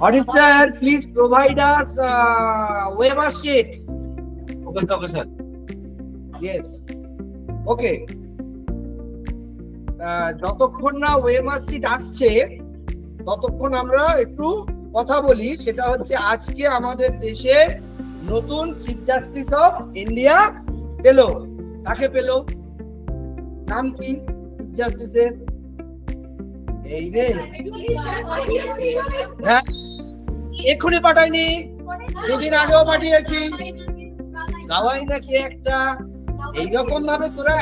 Audit sir, please provide us waiver sheet. Okay, sir. Yes. Okay. যতক্ষণ না ওয়েমার seat আসছে ততক্ষণ আমরা একটু কথা বলি। সেটা হচ্ছে আজকে আমাদের দেশে নতুন চিফ জাস্টিস অফ ইন্ডিয়া পেল। কাকে পেল? নাম কি চিফ জাস্টিসের? এই যে হ্যাঁ, এক্ষুনি পাঠাইনি, দুদিন আগেও পাঠিয়েছি। গাওয়াই নাকি একটা এইরকম ভাবে তোরা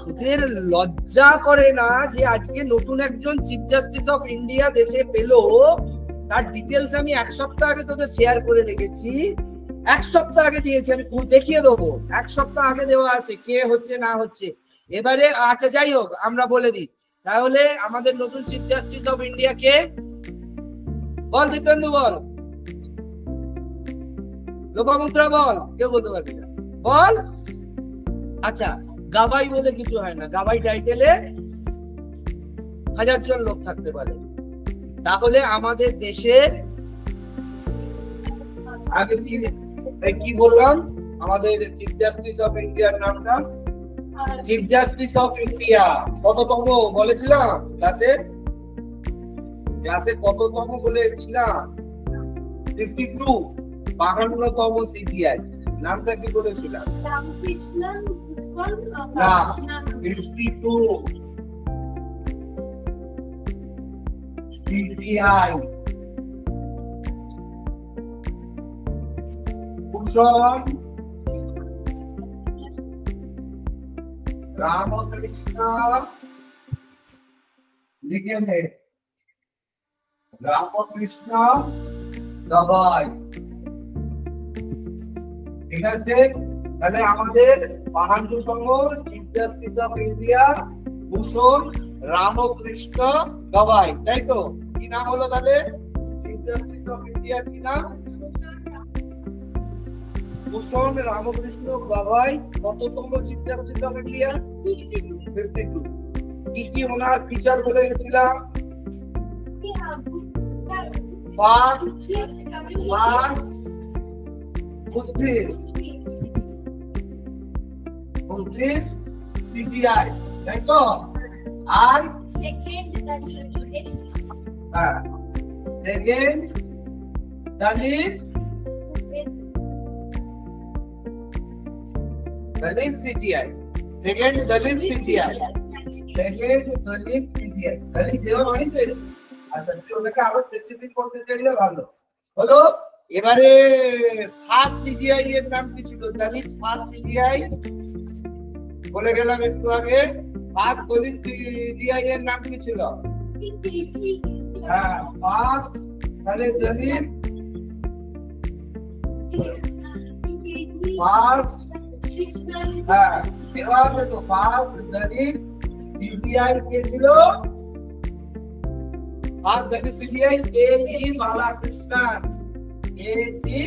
তোদের লজ্জা করে না যে আজকে নতুন একজন চিফ জাস্টিস অফ ইন্ডিয়া দেশে পেল? তার ডিটেলস আমি এক সপ্তাহ আগে তোদের শেয়ার করে রেখেছি, এক সপ্তাহ আগে দিয়েছি, আমি দেখিয়ে দেবো। এক সপ্তাহ আগে দেওয়া আছে কে হচ্ছে না হচ্ছে। এবারে আচ্ছা যাই হোক, আমরা বলে দিই তাহলে আমাদের নতুন চিফ জাস্টিস অফ ইন্ডিয়া কে? বল দীপেন্দু, বল। লোপামুদ্রা বল, কেউ বলতে পারবি না, বল। আচ্ছা, গাবাই বলে কিছু হয় না, গাবাই টাইটেলে 1000 জন লোক থাকতে পারে। তাহলে আমাদের দেশে আগে কি বললাম, আমাদের চিফ জাস্টিস অফ ইন্ডিয়ার নামটা চিফ জাস্টিস অফ ইন্ডিয়া কততম বলেছিলাম ক্লাসে? কততম বলেছিলাম? 52, 52তম সিজিআই। নামটা কি বলেছিলাম? না, 52 সিজিআই। ভূষণ রামকৃষ্ণ লিখে নে, রামকৃষ্ণ গবাই। ঠিক আছে, তাহলে আমাদের 52তম চিফ জাস্টিস অফ ইন্ডিয়া ভূষণ রামকৃষ্ণ গবাই, তাই তো? কি নাম হলো তাহলে চিফ জাস্টিস অফ ইন্ডিয়ার? কি নাম? ভূষণ রামকৃষ্ণ গবাই। কততম চিফ জাস্টিস অফ ইন্ডিয়া? 52। কি কি ওনার ফিচার বলে গেছিলাম? ফার্স্ট বুদ্ধিস্ট সিজিআই, তাই তো? আর second Dalit CGI. Second Dalit CGI. দলিত দেওয়া হয়েছে। আচ্ছা, ওটাকে আরো স্পেসিফিক করতে চাইলে ভালো হলো। এবারে ফার্স্ট সিজিআই এর নাম কি ছিল? দলিত ফার্স্ট সিজিআই বলে গেলাম একটু আগে। ফার্স্ট দলিত সিজিআই এর নাম কি ছিল? হ্যাঁ, ফার্স্ট তাহলে দলিত ফার্স্ট। হ্যাঁ, সেবা আছে তো। ফার্স্ট দলিত সিজিআই কে ছিল? First Dalit CJI K G. Balakrishnan. K G.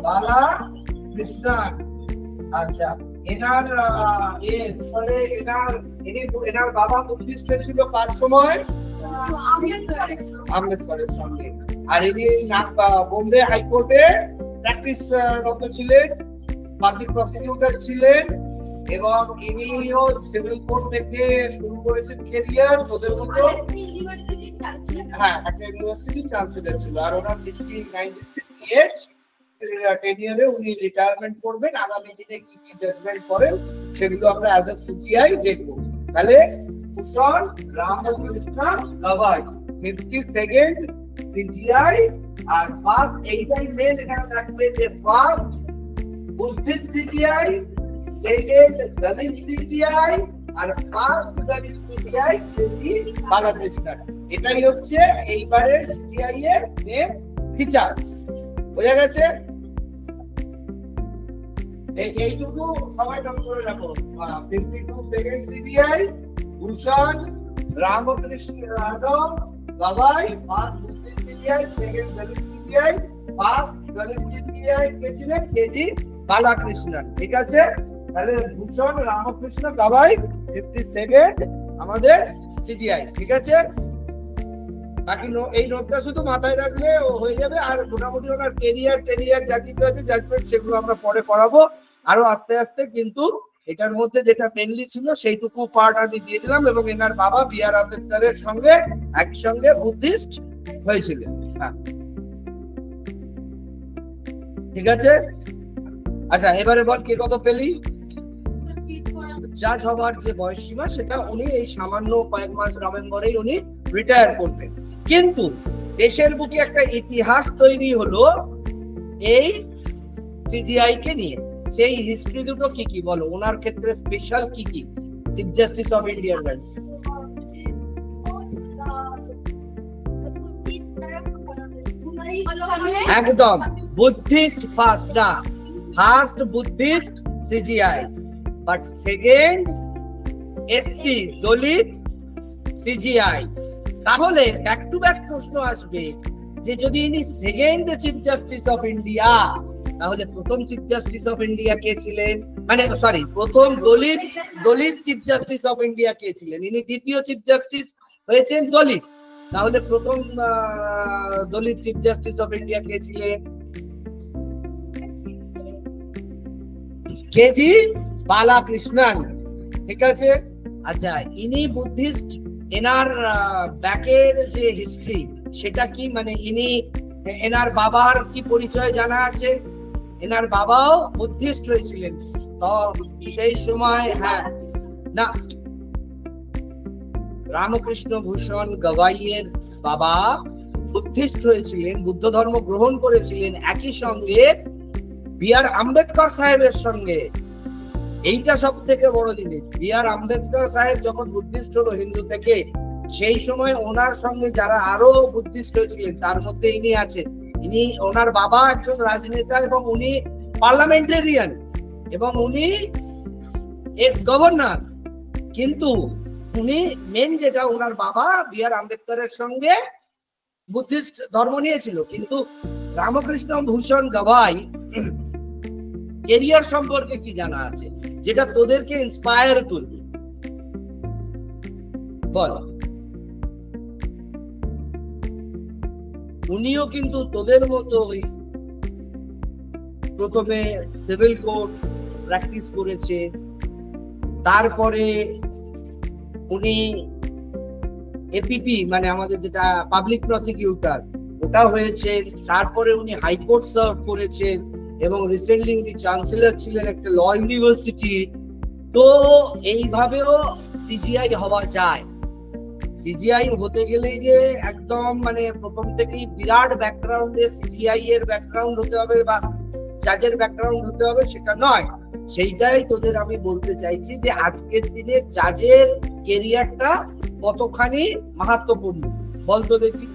Balakrishnan. আচ্ছা, এনার এনার বাবা বুদ্ধিস্ট ছিল কার সময়? আম্বেদকরের সঙ্গে। আর ইনি বোম্বে হাইকোর্টে প্র্যাকটিসরত ছিলেন, পাবলিক প্রসিকিউটর ছিলেন, এবং ইনিও সিভিল কোর্ট থেকে শুরু করেছেন ক্যারিয়ার ওদের মতো। হ্যাঁ, একটা ইউনিভার্সিটি চ্যান্সেলর ছিল। আর ওনার 1968 টেনিয়ারে উনি রিটায়ারমেন্ট করবেন। আগামী দিনে কি কি জাজমেন্ট করেন সেগুলো আমরা অ্যাজ এ সিজিআই দেখব। তাহলে ভূষণ রামকৃষ্ণ গবাই 52nd সিজিআই। আর ফার্স্ট এইটাই মেন এখানে রাখবেন যে first Buddhist CJI, second Dalit CGI, আর first Dalit CJI K G. Balakrishnan. এটাই হচ্ছে এইবারের সিজিআই এর মেন ফিচার। বোঝা গেছে? এইটুকু সবাই নোট করে রাখো। 52nd CJI Bhushan Ramkrishna Gavai, first Buddhist CJI, second Dalit CJI, first Dalit CJI কে ছিলেন? কে.জি. বালাকৃষ্ণন। ঠিক আছে, তাহলে ভূষণ রামকৃষ্ণ গবাই 52nd আমাদের সিজিআই। ঠিক আছে, বাকি এই নোটটা শুধু মাথায় রাখলে হয়ে যাবে। আর মোটামুটি ওনার কেরিয়ার যা কিছু আছে জাজমেন্ট সেগুলো আমরা পরে করাবো আরো আস্তে আস্তে। কিন্তু এটার মধ্যে যেটা মেনলি ছিল সেইটুকু পার্ট আমি দিয়ে দিলাম। এবং এনার বাবা বি.আর. আম্বেদকরের সঙ্গে একই সঙ্গে বুদ্ধিস্ট হয়েছিলেন। হ্যাঁ, ঠিক আছে। আচ্ছা, এবারে বল কে কত পেলি? জাজ হবার যে বয়স সীমা সেটা উনি এই সামান্য কয়েক মাস নভেম্বরেই উনি রিটায়ার করবেন। কিন্তু দেশের বুকে একটা ইতিহাস তৈরি হলো এই সিজিআই কে নিয়ে। সেই হিস্ট্রি দুটো কি কি বলো, ওনার ক্ষেত্রে স্পেশাল কি কি? চিফ জাস্টিস অফ ইন্ডিয়ান একদম বুদ্ধিস্ট ফার্স্ট, না first Buddhist CGI, but second SC Dalit CGI. তাহলে ব্যাক টু ব্যাক প্রশ্ন আসবে যে যদি ইনি second chief justice of India, তাহলে প্রথম চিফ জাস্টিস অফ ইন্ডিয়া কে ছিলেন? মানে সরি, প্রথম দলিত চিফ জাস্টিস অফ ইন্ডিয়া কে ছিলেন? ইনি দ্বিতীয় চিফ জাস্টিস হয়েছেন দলিত। তাহলে প্রথম দলিত চিফ জাস্টিস অফ ইন্ডিয়া কে ছিলেন? কেজি বালাকৃষ্ণন। ঠিক আছে। আচ্ছা, ইনি বুদ্ধিস্ট, এনার ব্যাকের যে হিস্ট্রি সেটা কি? মানে ইনি, এনার বাবার কি পরিচয় জানা আছে? এনার বাবাও বুদ্ধিস্ট হয়েছিলেন তো সেই সময়। হ্যাঁ, না, রামকৃষ্ণ ভূষণ গবাইয়ের বাবা বুদ্ধিস্ট হয়েছিলেন, বুদ্ধ ধর্ম গ্রহণ করেছিলেন একই সঙ্গে বি.আর. আম্বেদকর সাহেবের সঙ্গে। এইটা সব থেকে বড় জিনিস। বি.আর. আম্বেদকর সাহেব যখন বুদ্ধিস্ট হলো হিন্দু থেকে, সেই সময় ওনার সঙ্গে যারা আরো বুদ্ধিস্ট হয়েছিলেন তার মধ্যে ইনি আছেন। ইনি, ওনার বাবা একজন রাজনেতা এবং উনি পার্লামেন্টেরিয়ান এবং উনি এক্স গভর্নর। কিন্তু উনি মেন যেটা, ওনার বাবা বি.আর. আম্বেদকরের সঙ্গে বুদ্ধিস্ট ধর্ম নিয়েছিল। কিন্তু রামকৃষ্ণ ভূষণ গবাই কেরিয়ার সম্পর্কে কি জানা আছে যেটা তোদেরকে ইন্সপায়ার করবে? বল। উনিও কিন্তু তোদের মতোই প্রথমে সিভিল কোর্ট প্র্যাকটিস করেছে, তারপরে উনি এপিপি মানে আমাদের যেটা পাবলিক প্রসিকিউটর ওটা হয়েছে, তারপরে উনি হাইকোর্ট সার্ভ করেছেন এবং রিসেন্টলি উনি চ্যান্সেলর ছিলেন একটা ল ইউনিভার্সিটি। তো এইভাবেও সিজিআই হওয়া যায়। সিজিআই হতে গেলে যে একদম মানে প্রথম থেকেই বিরাট ব্যাকগ্রাউন্ডে সিজিআই এর ব্যাকগ্রাউন্ড হতে হবে বা জাজের ব্যাকগ্রাউন্ড হতে হবে সেটা নয়। সেইটাই তোদের আমি বলতে চাইছি যে আজকের দিনে জাজের কেরিয়ারটা কতখানি মাহাত্মপূর্ণ। বলতো দেখি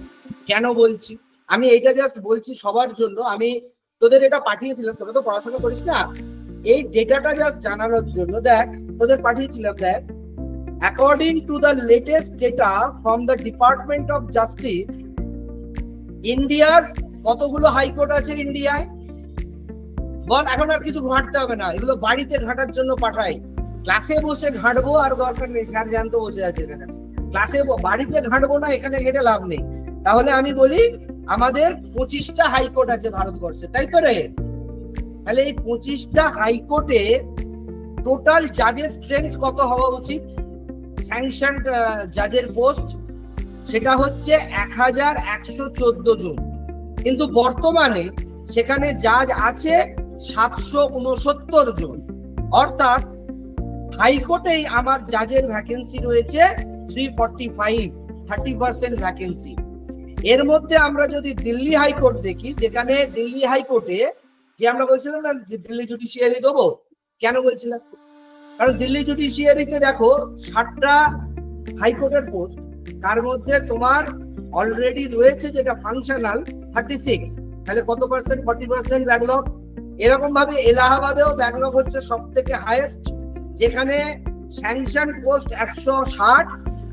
কেন বলছি আমি এইটা? জাস্ট বলছি সবার জন্য। আমি তোদের এটা পাঠিয়েছিলাম, তোরা তো পড়াশোনা করিস না, এই ডেটাটা জাস্ট জানানোর জন্য। দেখ, তোদের পাঠিয়েছিলাম, দেখ, according to the latest data from the Department of Justice, ইন্ডিয়ার কতগুলো হাইকোর্ট আছে ইন্ডিয়ায়? বল। এখন আর কিছু ঘাঁটতে হবে না, এগুলো বাড়িতে ঘাঁটার জন্য পাঠাই। ক্লাসে বসে ঘাঁটবো আর দরকার নেই, স্যার জানতো বসে আছে এখানে। ক্লাসে বাড়িতে ঘাঁটবো না, এখানে ঘেঁটে লাভ নেই। তাহলে আমি বলি আমাদের 25টা হাইকোর্ট আছে ভারতবর্ষে, তাই তো রে? তাহলে এই 25টা হাইকোর্টে টোটাল জাজের স্ট্রেংথ কত হওয়া উচিত? স্যাংশন জাজের পোস্ট সেটা হচ্ছে 1114 জন, কিন্তু বর্তমানে সেখানে জাজ আছে 769 জন। অর্থাৎ হাইকোর্টেই আমার জাজের ভ্যাকেন্সি রয়েছে 345, 30% ভ্যাকেন্সি। এর মধ্যে আমরা যদি দিল্লি হাইকোর্ট দেখি, যেখানে দিল্লি হাইকোর্টে যে আমরা বলছিলাম না যে দিল্লি জুডিশিয়ারি দেবো, কেন বলছিলাম? কারণ দিল্লি জুডিশিয়ারিতে দেখো 60টা হাইকোর্টের পোস্ট, তার মধ্যে তোমার অলরেডি রয়েছে যেটা ফাংশনাল 36, তাহলে কত পার্সেন্ট? 40% ব্যাকলগ। এরকম ভাবে এলাহাবাদেও ব্যাকলগ হচ্ছে সব থেকে হাইয়েস্ট, যেখানে স্যাংশন পোস্ট 160,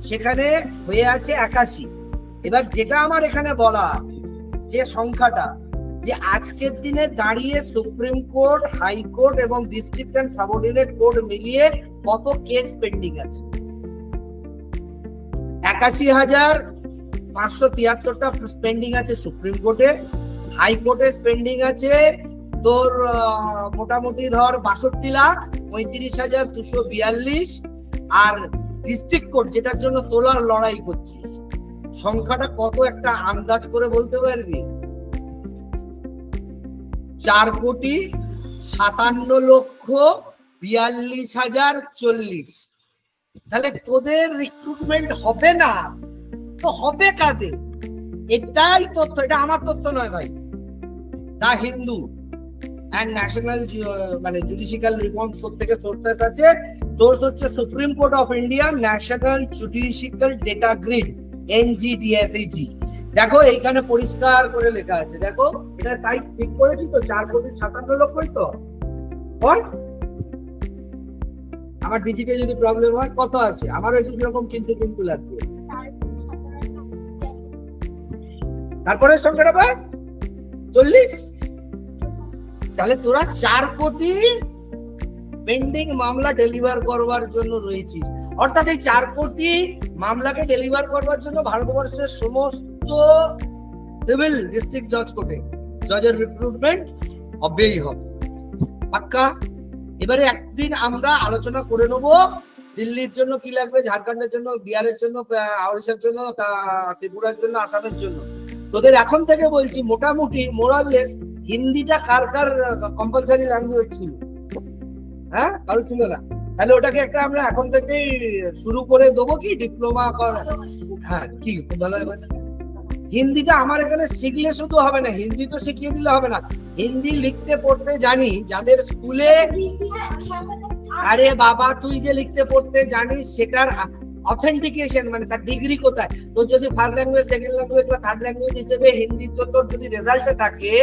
সেখানে হয়ে আছে 81। এবার যেটা আমার এখানে বলা যে সংখ্যাটা, যে আজকের দিনে দাঁড়িয়ে সুপ্রিম কোর্ট, হাইকোর্ট এবং ডিস্ট্রিক্ট এন্ড সাবঅর্ডিনেট কোর্ট মিলিয়ে কত কেস পেন্ডিং আছে? 81,573টা স্পেন্ডিং আছে সুপ্রিম কোর্টে, হাইকোর্টে স্পেন্ডিং আছে তোর মোটামুটি ধর 62 লাখ 35,242, আর ডিস্ট্রিক্ট কোর্ট যেটার জন্য তোলার লড়াই করছিস সংখ্যাটা কত একটা আন্দাজ করে বলতে পারবি? 4,57,42,040। তাহলে তোদের রিক্রুটমেন্ট হবে না তো হবে কাদের? এটাই তথ্য, এটা আমার তথ্য নয় ভাই, দা হিন্দু অ্যান্ড ন্যাশনাল মানে জুডিশিয়াল রিফর্মস থেকে সোর্সেস আছে। সোর্স হচ্ছে supreme court of India, national judicial data grid, NGDSAG। দেখো এইখানে পরিষ্কার করে লেখা আছে, দেখো এটা তাই ঠিক করেছি তো, 4,57,00,000 তো। আমার ডিজিটে যদি প্রবলেম হয় কত আছে? আমারও একটু এরকম কিন্তু কিন্তু লাগবে। তারপরে সংখ্যাটা পাই 40। তাহলে তোরা 4 কোটি পেন্ডিং মামলা ডেলিভার করবার জন্য রয়েছিস। অর্থাৎ এই 4 কোটি মামলাকে ডেলিভার করবার জন্য ভারতবর্ষের সমস্ত সিভিল ডিস্ট্রিক্ট জজ কোর্টে জজের রিক্রুটমেন্ট হবেই হবে, পাক্কা। এবারে একদিন আমরা আলোচনা করে নেবো দিল্লির জন্য কি লাগবে, ঝাড়খণ্ডের জন্য, বিহারের জন্য, ওড়িশার জন্য, ত্রিপুরার জন্য, আসামের জন্য। তোদের এখন থেকে বলছি মোটামুটি মোরাললেস হিন্দিটা কার কার কম্পালসারি ল্যাঙ্গুয়েজ ছিল? হ্যাঁ, কারো ছিল না। তাহলে ওটাকে একটা আমরা এখন থেকেই শুরু করে দেবো কি ডিপ্লোমা করা? হ্যাঁ, কি ভালো হবে। হিন্দিটা আমার এখানে শিখলে শুধু হবে না, হিন্দি তো শিখিয়ে দিলে হবে না, হিন্দি লিখতে পড়তে জানি যাদের স্কুলে। আরে বাবা, তুই যে লিখতে পড়তে জানিস সেটার অথেন্টিকেশন মানে তার ডিগ্রি কোথায়? তোর যদি ফার্স্ট ল্যাঙ্গুয়েজ, সেকেন্ড ল্যাঙ্গুয়েজ বা থার্ড ল্যাঙ্গুয়েজ হিসেবে হিন্দি তো তোর যদি রেজাল্টে থাকে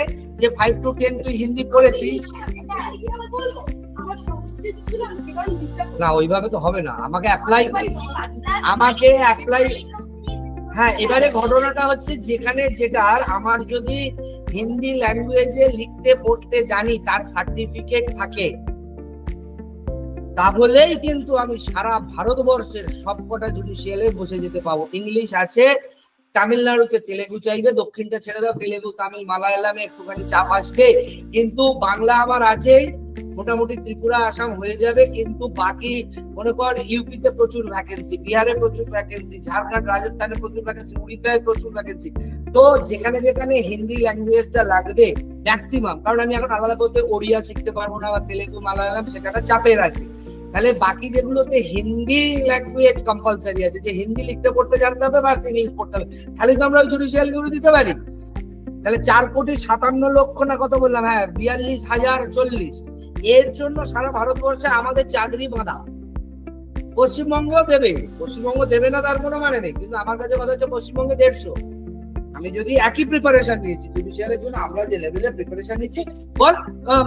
যে 5 to 10 তুই হিন্দি পড়েছিস, না ওইভাবে তো হবে না, আমাকে অ্যাপ্লাই। হ্যাঁ, এবারে ঘটনাটা হচ্ছে যেখানে যেটার আমার যদি হিন্দি ল্যাঙ্গুয়েজে লিখতে পড়তে জানি তার সার্টিফিকেট থাকে, তাহলেই কিন্তু আমি সারা ভারতবর্ষের সবকটা জুডিশিয়ালে বসে যেতে পাবো। ইংলিশ আছে, তামিলনাড়ুতে তেলেগু চাইবে, দক্ষিণটা ছেড়ে দাও, তেলেগু, তামিল, মালায়ালামে একটুখানি চাপ আসবে, কিন্তু বাংলা আমার আছেই, মোটামুটি ত্রিপুরা, আসাম হয়ে যাবে। কিন্তু বাকি মনে কর ইউপিতে প্রচুর ভ্যাকেন্সি, বিহারে প্রচুর ভ্যাকেন্সি, ঝাড়খণ্ড, রাজস্থানে প্রচুর ভ্যাকেন্সি, উড়িষ্যায় প্রচুর ভ্যাকেন্সি। তো যেখানে যেখানে হিন্দি ল্যাঙ্গুয়েজটা লাগবে ম্যাক্সিমাম, কারণ আমি এখন আলাদা করতে ওড়িয়া শিখতে পারবো না বা তেলেগু, মালায়ালাম, সেটা চাপের আছে। তাহলে বাকি যেগুলোতে হিন্দি ল্যাঙ্গুয়েজ কম্পালসারি আছে, যে হিন্দি লিখতে পড়তে জানতে হবে বা ইংলিশ পড়তে হবে, তাহলে তো আমরা জুডিশিয়াল গুলো দিতে পারি। তাহলে 4,57,00,000 না কত বললাম? হ্যাঁ, 42,040। এর জন্য সারা ভারতবর্ষে আমাদের চাকরি বাঁধা। পশ্চিমবঙ্গেও দেবে, পশ্চিমবঙ্গ দেবে না তার কোনো মানে নেই, কিন্তু আমার কাছে কথা হচ্ছে পশ্চিমবঙ্গে 150। আমি যদি একই প্রিপারেশন নিয়েছি জুডিশিয়ালের জন্য, আমরা যে লেভেলে প্রিপারেশন নিচ্ছি, বল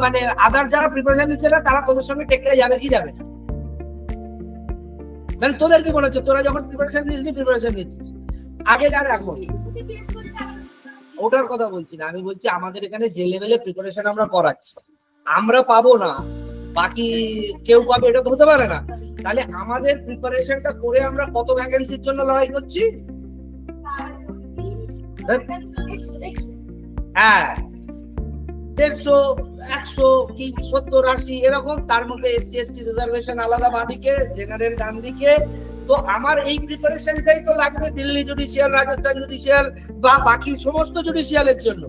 মানে আদার যারা প্রিপারেশন নিচ্ছে না তারা তোদের সঙ্গে টেক্কা যাবে কি যাবে না? তাহলে তোদের কি মনে হচ্ছে তোরা যখন প্রিপারেশন নিচ্ছিস আগে আর এখন? ওটার কথা বলছি না, আমি বলছি আমাদের এখানে যে লেভেলে প্রিপারেশন আমরা করাচ্ছি, আমরা পাবো না, বাকি কেউ পাবে, এটা তো হতে পারে না। তাহলে আমাদের প্রিপারেশনটা করে আমরা কত ভ্যাকেন্সির জন্য লড়াই করছি? হ্যাঁ, 150, 100 কি 70, 80 এরকম। তার মধ্যে SC ST রিজার্ভেশন আলাদা বাঁদিকে, জেনারেল ডান দিকে। তো আমার এই প্রিপারেশনটাই তো লাগবে দিল্লি জুডিশিয়াল, রাজস্থান জুডিশিয়াল বা বাকি সমস্ত জুডিশিয়ালের জন্য।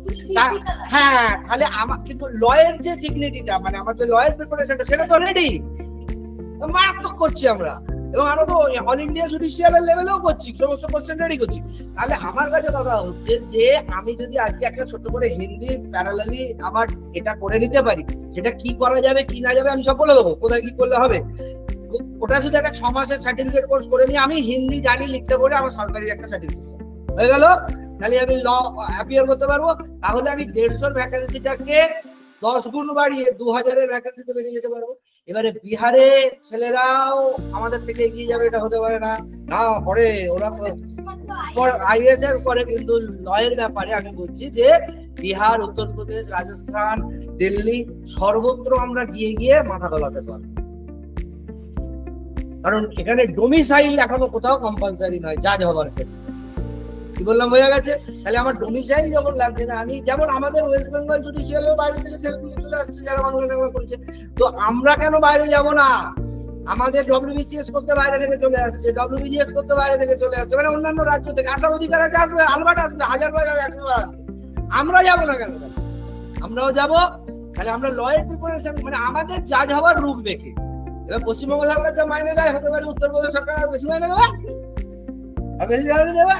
হ্যাঁ, তাহলে আমার কিন্তু লয়ের যে ডিগনিটিটা, মানে আমাদের লয়ের প্রিপারেশনটা, সেটা তো রেডি, মারাত্মক করছি আমরা, এবং আরো তো অল ইন্ডিয়া জুডিশিয়ালের লেভেলেও করছি, সমস্ত কোশ্চেন রেডি করছি। তাহলে আমার কাছে কথা হচ্ছে যে আমি যদি আজকে একটা ছোট করে হিন্দি প্যারালালি আমার এটা করে নিতে পারি, সেটা কি করা যাবে কি না যাবে আমি সব বলে দেবো, কোথায় কি করলে হবে। ওটা শুধু একটা 6 মাসের সার্টিফিকেট কোর্স করে নিয়ে আমি হিন্দি জানি লিখতে পারি, আমার সরকারি একটা সার্টিফিকেট হয়ে গেল, তাহলে আমি ল অ্যাপিয়ার করতে পারবো। তাহলে আমি 150 ভ্যাকেন্সিটাকে 10 গুণ বাড়িয়ে 2000-এর ভ্যাকেন্সিতে বেরিয়ে যেতে পারবো। এবারে বিহারে ছেলেরাও আমাদের থেকে এগিয়ে যাবে, এটা হতে পারে না। না, পরে ওরা IAS এর পরে, কিন্তু লয়ের ব্যাপারে আমি বলছি যে বিহার, উত্তরপ্রদেশ, রাজস্থান, দিল্লি সর্বত্র আমরা গিয়ে মাথা গলাতে পারবো। কারণ এখানে ডোমিসাইল এখনো কোথাও কম্পালসারি নয় জাজ হবার ক্ষেত্রে। কি বললাম বোঝা গেছে? তাহলে আমার ডোমিসাইল যখন লাগছে না, আমি যেমন আমাদের ওয়েস্ট বেঙ্গল জুডিশিয়ালের বাইরে থেকে ছেলেগুলো চলে আসছে যারা মাননীয় করছে, তো আমরা কেন বাইরে যাব না? আমাদের ডব্লিউবিসিএস করতে বাইরে থেকে চলে আসছে, ডব্লিউবিজিএস করতে বাইরে থেকে চলে আসছে, মানে অন্যান্য রাজ্য থেকে আসার অধিকার আছে, আসবে, আলবাট আসবে, হাজার বার আসবে, আমরা যাবো না কেন? আমরাও যাব। তাহলে আমরা লয়ের প্রিপারেশন, মানে আমাদের জাজ হওয়ার রূপ দেখে এবার পশ্চিমবঙ্গ সরকার যা মাইনে দেয় হতে পারে উত্তরপ্রদেশ সরকার বেশি মাইনে দেবে, আর বেশি মাইনে দেবে।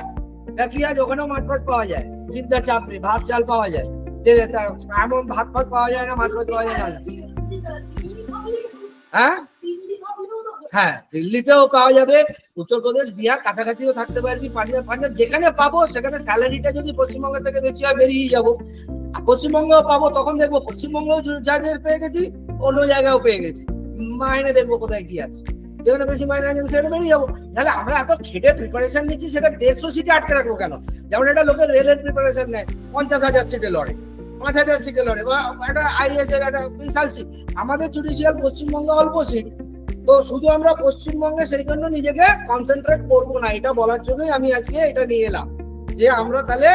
কি আছে, ওখানেও মাছ ফাছ পাওয়া যায়, চিন্তা চাপ নেই, ভাত চাল পাওয়া যায়, এমন ভাত ফাত পাওয়া যায় না, মাছ ফাছ পাওয়া যায় না। হ্যাঁ হ্যাঁ, দিল্লিতেও পাওয়া যাবে, উত্তরপ্রদেশ বিহার কাছাকাছিও থাকতে পারবি, পাঞ্জাব পাঞ্জাব যেখানে পাবো সেখানে স্যালারিটা যদি পশ্চিমবঙ্গের থেকে বেশি হয় বেরিয়ে যাবো। পশ্চিমবঙ্গ পাবো তখন দেখবো পশ্চিমবঙ্গ জাজের পেয়ে গেছি, অন্য জায়গায়ও পেয়ে গেছি, মাইনে দেখবো কোথায় কি আছে, যেখানে বেশি মাইনে আছে সেটা বেরিয়ে যাবো। তাহলে আমরা এত খেটে প্রিপারেশন নিচ্ছি, সেটা 150 সিটে আটকে রাখবো কেন? যেমন একটা লোকের রেলের প্রিপারেশন নেয় 50,000 সিটে লড়ে, 5,000 সিটে লড়ে, বা একটা আইএস এর একটা বিশাল সিট। আমাদের জুডিশিয়াল পশ্চিমবঙ্গে অল্প সিট, তো শুধু আমরা পশ্চিমবঙ্গে সেই জন্য নিজেকে কনসেন্ট্রেট করবো না, এটা বলার জন্যই আমি আজকে এটা নিয়ে এলাম যে আমরা তাহলে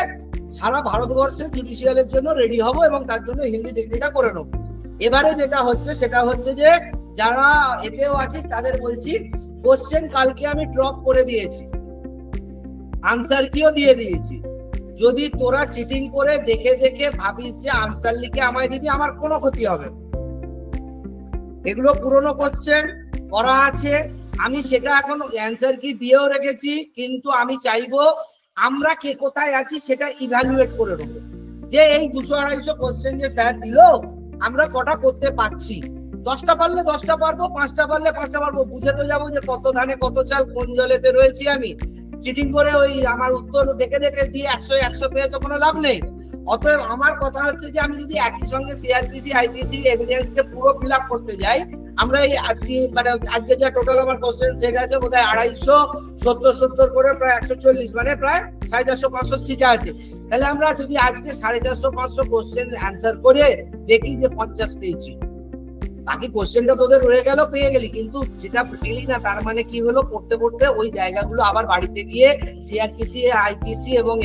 সারা ভারতবর্ষে জুডিশিয়ালের জন্য রেডি হব এবং তার জন্য হিন্দি ডিগ্রিটা করে নেব। এবারে যেটা হচ্ছে সেটা হচ্ছে যে যারা এতেও আছিস তাদের বলছি, কোশ্চেন কালকে আমি ড্রপ করে দিয়েছি, আনসার কিও দিয়ে দিয়েছি। যদি তোরা চিটিং করে দেখে দেখে ভাবিস যে আনসার লিখে আমায় দিবি, আমার কোনো ক্ষতি হবে না। এগুলো পুরনো কোশ্চেন করা আছে, আমি সেটা এখন অ্যান্সার কি দিয়েও রেখেছি, কিন্তু আমি চাইবো আমরা কে কোথায় আছি সেটা ইভ্যালুয়েট করে নেবো, যে এই 200-250 কোশ্চেন যে স্যার দিল আমরা কটা করতে পারছি। 10টা পারলে 10টা পারবো, 5টা পারলে 5টা পারবো, বুঝে তো যাবো যে কত ধানে কত চাল, কোন জলেতে রয়েছি আমি। চিটিং করে ওই আমার উত্তর দেখে দেখে দিয়ে 100 পেয়ে তো কোনো লাভ নেই। অতএব আমার কথা হচ্ছে যে আমি যদি একই সঙ্গে সিআরপিসি আইপিসি এভিডেন্স কে পুরো ফিল আপ করতে যাই, আমরা এই আজকে যা টোটাল আমার কোশ্চেন সেট আছে বোধহয় 250 করে প্রায় 140, মানে প্রায় 450-500 সিট আছে। তাহলে আমরা যদি আজকে 450-500 কোশ্চেন অ্যান্সার করে দেখি যে 50 পেয়েছি, বাকি কোশ্চেনটা তোদের রয়ে গেল, পেয়ে গেলি, কিন্তু যেটা পেলি না তার মানে কি হলো, পড়তে পড়তে ওই জায়গাগুলো আবার বাড়িতে গিয়ে সিআরপিসি আইপিসি এবং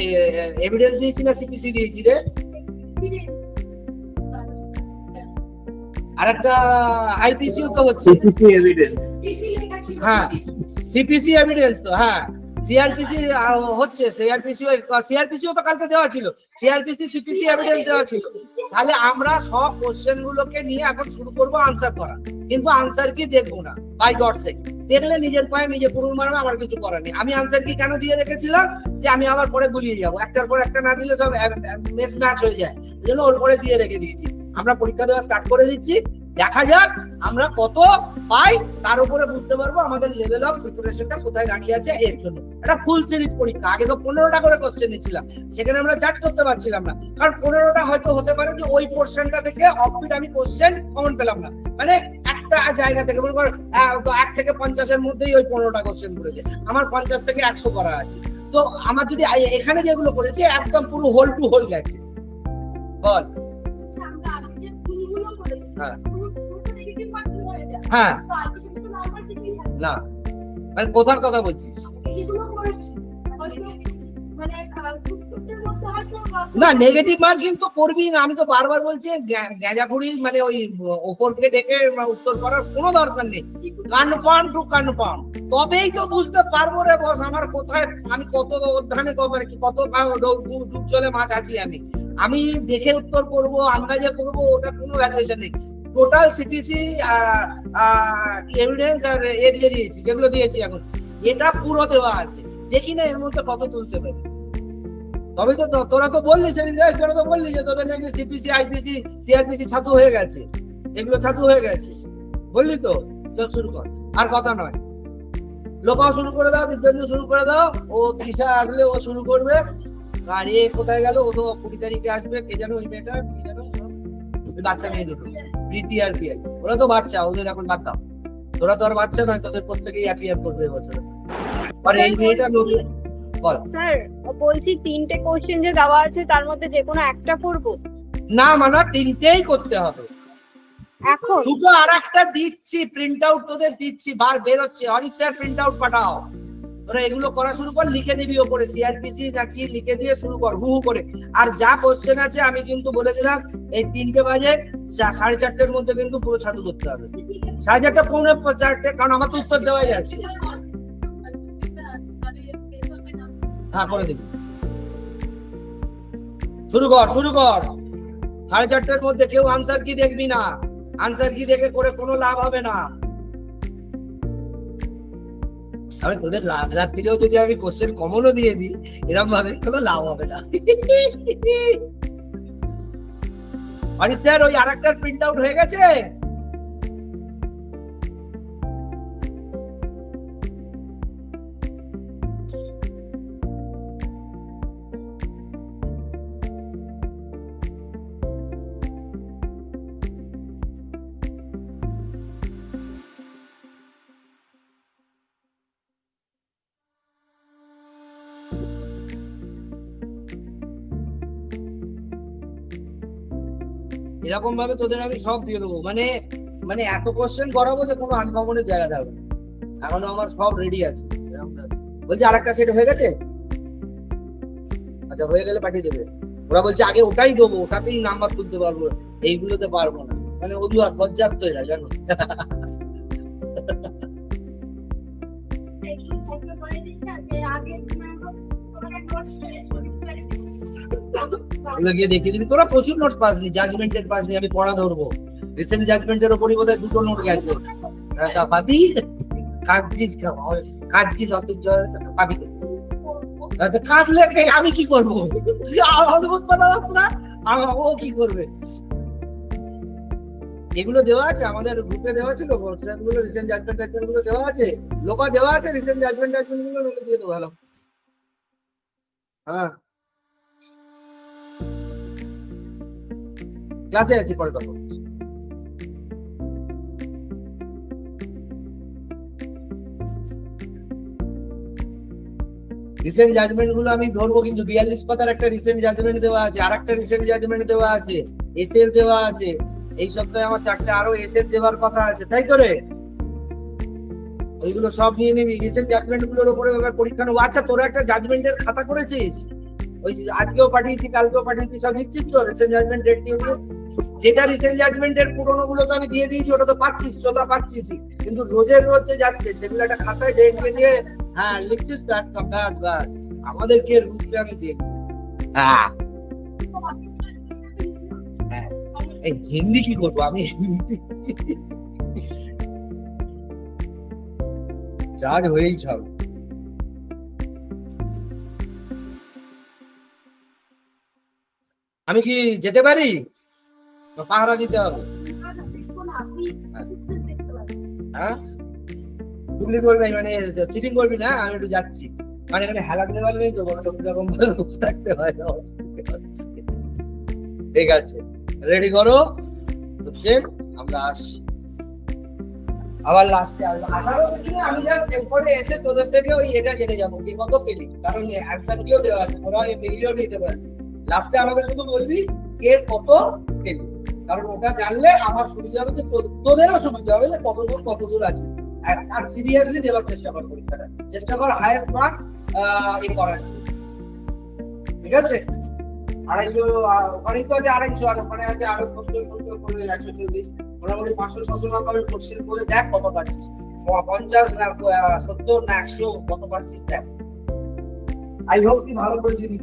এভিডেন্স দিয়েছি না সিপিসি দিয়েছি রে, আর একটা আইপিসিও তো হচ্ছে, সিপিসি এভিডেন্স, হ্যাঁ সিপিসি এভিডেন্স তো, হ্যাঁ সিআরপিসি হচ্ছে, সিআরপিসিও তো কালকে দেওয়া ছিল, সিআরপিসি সিপিসি এভিডেন্স দেওয়া ছিল। তাহলে আমরা সব কোশ্চেন গুলোকে নিয়ে এখন শুরু করবো আনসার করা, কিন্তু আনসার কি দেখবো না, বাই গড সেক, দেখলে নিজের পায়ে নিজে কুড়ুল মারবে, আমার কিছু করার নেই। আমি আনসার কি কেন দিয়ে রেখেছিলাম, যে আমি আবার পরে গুলিয়ে যাবো, একটার পর একটা না দিলে সব মিস ম্যাচ হয়ে যায়, এই জন্য ওর পরে দিয়ে রেখে দিয়েছি। আমরা পরীক্ষা দেওয়া স্টার্ট করে দিচ্ছি, দেখা যাক আমরা কত পাই, তার উপরে বুঝতে পারবো আমাদের লেভেল অফ প্রিপারেশনটা কোথায় দাঁড়িয়ে আছে। এর জন্য একটা ফুল সিরিজ পরীক্ষা, আগে তো 15টা করে কোশ্চেন নিচ্ছিলাম, সেখানে আমরা জাজ করতে পারছিলাম না, কারণ 15টা হয়তো হতে পারে যে ওই পোর্শনটা থেকে অফবিট আমি কোশ্চেন কমন পেলাম না, মানে একটা জায়গা থেকে মনে করো 1 থেকে 50-এর মধ্যেই ওই 15টা কোশ্চেন পড়েছে, আমার 50 থেকে 100 করা আছে। তো আমার যদি এখানে যেগুলো করেছে একদম পুরো হোল টু হোল গেছে, বল। হ্যাঁ না, মানে কোথার কথা বলছিস? না নেগেটিভ মার্ক কিন্তু করবি না, আমি তো বারবার বলছি গ্যাজাখুড়ি মানে ওই ওপরকে ডেকে উত্তর করার কোনো দরকার নেই, কনফার্ম টু কনফার্ম, তবেই তো বুঝতে পারবো রে বস আমার কোথায়, আমি কত ধানে কত ডুব জলে মাছ আছি। আমি দেখে উত্তর করব, আন্দাজে করবো, ওটা কোনো ভ্যালুয়েশন নেই। টোটাল সিপিসি এভিডেন্স আর এরিয়া দিয়েছি, যেগুলো দিয়েছি এখন এটা পুরো দেওয়া আছে, দেখি না এর মধ্যে কত তুলতে পারি। তবে তো তোরা তো বললি সেদিন, তোরা তো বললি যে তোদের নাকি সিপিসি আইপিসি সিআরপিসি ছাতু হয়ে গেছে, এগুলো ছাতু হয়ে গেছে বললি তো। চল শুরু কর, আর কথা নয়, লোপাও শুরু করে দাও, দিব্যেন্দু শুরু করে দাও, ও তৃষা আসলে ও শুরু করবে, আর এ কোথায় গেল, ও তো 20 তারিখে আসবে, কে জানো ওই মেয়েটা, কি জানো বাচ্চা মেয়ে দুটো, প্রীতি আর পিয়াই, ওরা তো বাচ্চা, ওদের এখন বাদ দাও, তোরা তো আর বাচ্চা নয়, তোদের প্রত্যেকেই অ্যাপিয়ার করবে এবছর। আর এই মেয়েটা নতুন, বল স্যার বলছি 3টে কোশ্চেন যে দেওয়া আছে তার মধ্যে যে কোনো একটা করব? না, মানে 3টেই করতে হবে, এখন দুটো আর একটা দিচ্ছি, প্রিন্ট আউট তোদের দিচ্ছি, বার বেরোচ্ছে। অরিত স্যার প্রিন্ট আউট পাঠাও, তোরা এগুলো করা শুরু কর, লিখে দিবি ওপরে সিআরপিসি নাকি লিখে দিয়ে শুরু কর হু হু করে। আর যা কোশ্চেন আছে আমি কিন্তু বলে দিলাম, এই 3টে বাজে 4:30-র মধ্যে কিন্তু পুরো ছাতু করতে হবে। 4:30 পৌনে 4টে, কারণ আমার তো উত্তর দেওয়াই আছে। হ্যাঁ করে দিবি, শুরু কর শুরু কর। 4:30-র মধ্যে কেউ আনসার কি দেখবি না, আনসার কি দেখে করে কোনো লাভ হবে না। আমি তোদের লাস্ট রাত্রিরেও যদি আমি কোশ্চেন কমনও দিয়ে দিই, এরকম ভাবে কোনো লাভ হবে না। আরে স্যার ওই আরেকটার প্রিন্ট আউট হয়ে গেছে? এরকম ভাবে তোদের আমি সব দিয়ে দেবো, মানে মানে এত কোশ্চেন করাবো যে কোনো আনকমনের জায়গা যাবে না। এখনো আমার সব রেডি আছে। বলছি আরেকটা সেট হয়ে গেছে? আচ্ছা হয়ে গেলে পাঠিয়ে দেবে। ওরা বলছে আগে ওটাই দেবো, ওটাতেই নাম্বার তুলতে পারবো, এইগুলোতে পারবো না। মানে অজুহাত পর্যাপ্ত এরা, জানো। গিয়ে দেখিয়ে দিবি, তোরা প্রচুর নোটস পাসনি, জাজমেন্টের পাসনি, আমি পড়া ধরবো। রিসেন্ট জাজমেন্টের উপরই বোধহয় 2টো নোট গেছে। পাবি, কাঁদছিস কাঁদছিস অথচ পাবি। কাঁদলে আমি কি করবো? ও কি করবে? এগুলো দেওয়া আছে আমাদের গ্রুপে, দেওয়া ছিল গুলো, রিসেন্ট জাজমেন্ট গুলো দেওয়া আছে, লোকা দেওয়া আছে, রিসেন্ট জাজমেন্ট গুলো লোকে দিয়ে দেবো। ভালো, হ্যাঁ ক্লাসে আছি, পরে কথা বলছি। রিসেন্ট জাজমেন্ট গুলো আমি ধরবো, কিন্তু 42 পাতার একটা রিসেন্ট জাজমেন্ট দেওয়া আছে, আর একটা রিসেন্ট জাজমেন্ট দেওয়া আছে, এসএর দেওয়া আছে। এই সপ্তাহে আমার 4টে আরো এসএর দেওয়ার কথা আছে, তাই তো রে? ওইগুলো সব নিয়ে নিবি, রিসেন্ট জাজমেন্ট গুলোর উপরে এবার পরীক্ষা নেবো। আচ্ছা তোরা একটা জাজমেন্টের খাতা করেছিস? ওই আজকেও পাঠিয়েছি, কালকেও পাঠিয়েছি, সব লিখছিস তো? রিসেন্ট জাজমেন্ট ডেট দিয়ে, যেটা রিসেন্ট জাজমেন্টের পুরোনো গুলো তো আমি দিয়ে দিয়েছি, ওটা তো পাচ্ছিস, ওটা পাচ্ছিসই, কিন্তু রোজের রোজ যে যাচ্ছে সেগুলো একটা খাতায় ডেট দিয়ে, হ্যাঁ লিখছিস তো একদম, ব্যাস ব্যাস। আমাদেরকে রুটে আমি দিই। হ্যাঁ এই হিন্দি কি করবো আমি? চার্জ হয়েই ছাড়ো। আমি কি যেতে পারি? পাহারা দিতে হবে। হ্যাঁ চুগলি করবি মানে চিটিং করবি না? আমি একটু যাচ্ছি, মানে এখানে হেলা দিতে পারবি তো, রকম থাকতে হয় না। ঠিক আছে, রেডি করো, আমরা আসছি। আবার লাস্টে আসারও কিছু নেই, আমি জাস্ট এরপরে এসে তোদের থেকে ওই এটা জেনে যাবো কি কত পেলি, কারণ অ্যান্সার কিও দেওয়া আছে, ওরা মিলিও নিতে পারে। লাস্টে আমাকে শুধু বলবি কে কত পেলি, কারণ ওটা জানলে আমার সুবিধা হবে, তোদেরও সুবিধা হবে যে কত দূর আছে। আর সিরিয়াসলি দেওয়ার চেষ্টা কর পরীক্ষাটা, চেষ্টা কর হাইয়েস্ট মার্কস এই করার জন্য, ঠিক আছে? 250, ওখানেই তো আছে 250, আর ওখানে আছে আরো 70 করে 140, মোটামুটি 500-600 নম্বরের কোশ্চেন করে দেখ কত পাচ্ছিস, 50 না 70 না 100 কত পাচ্ছিস দেখ। আই হোপ তুই ভালো করে দিবি।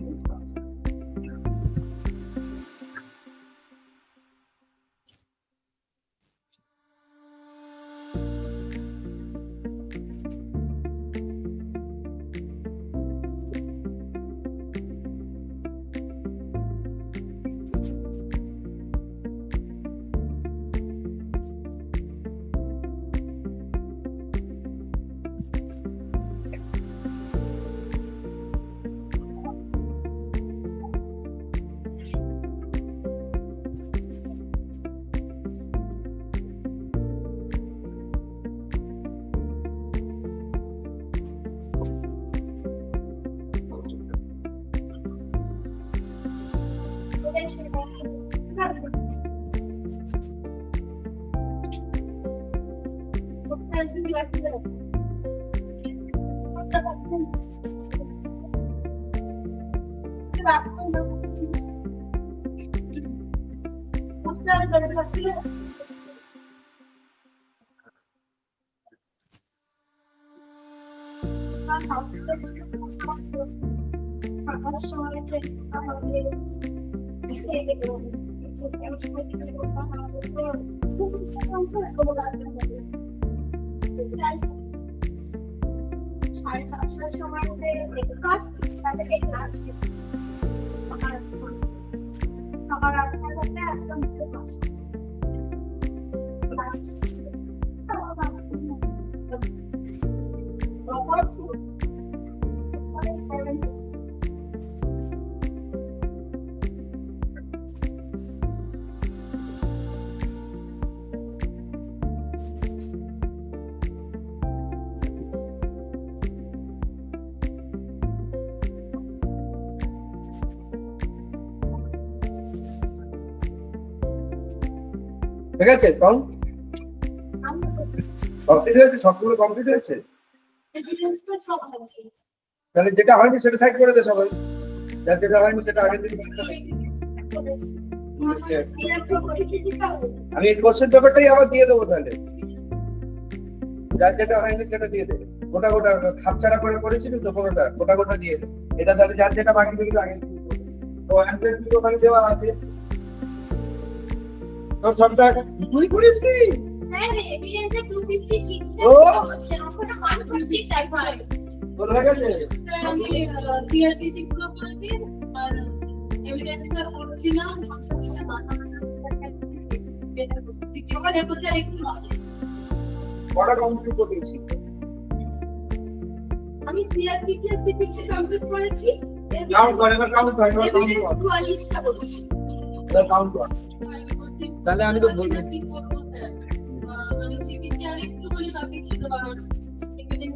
ঠিক আছে, কাউন্ট কমপ্লিট হয়েছে, সবগুলো কমপ্লিট হয়েছে। তাহলে যেটা হয়নি সেটা সাইড করে দে সবাই, যার যেটা হয়নি সেটা আগে থেকে আমি এই কোশ্চেন পেপারটাই আবার দিয়ে দেবো। তাহলে যার যেটা হয়নি সেটা দিয়ে দে, গোটা গোটা খাপছাড়া করে করেছিলি তো কোনোটা গোটা গোটা দিয়ে দে। এটা তাহলে যার যেটা বাকি থাকলে আগে তো অ্যান্সার কি ওখানে দেওয়া আছে তোর সবটা তুই করিস কি স্যার এভিডেন্সে 256 ও সেরকমটা 146 একবার তোর হয়ে গেছে। আমি সিআরটিসি পুরো করে দিই আর এভিডেন্সটা করছিলাম কটা কমপ্লিট করেছিস? আমি সিআরটিসি আর সিপিসি কমপ্লিট করেছি। কাউন্ট করে না, কাউন্ট করে না, কাউন্ট এভিডেন্স কর 44টা বলেছি। কাউন্ট কর। তাহলে আমি তো বলি আমি সিপিসি আর একটু বলি বাকি ছিল কারণ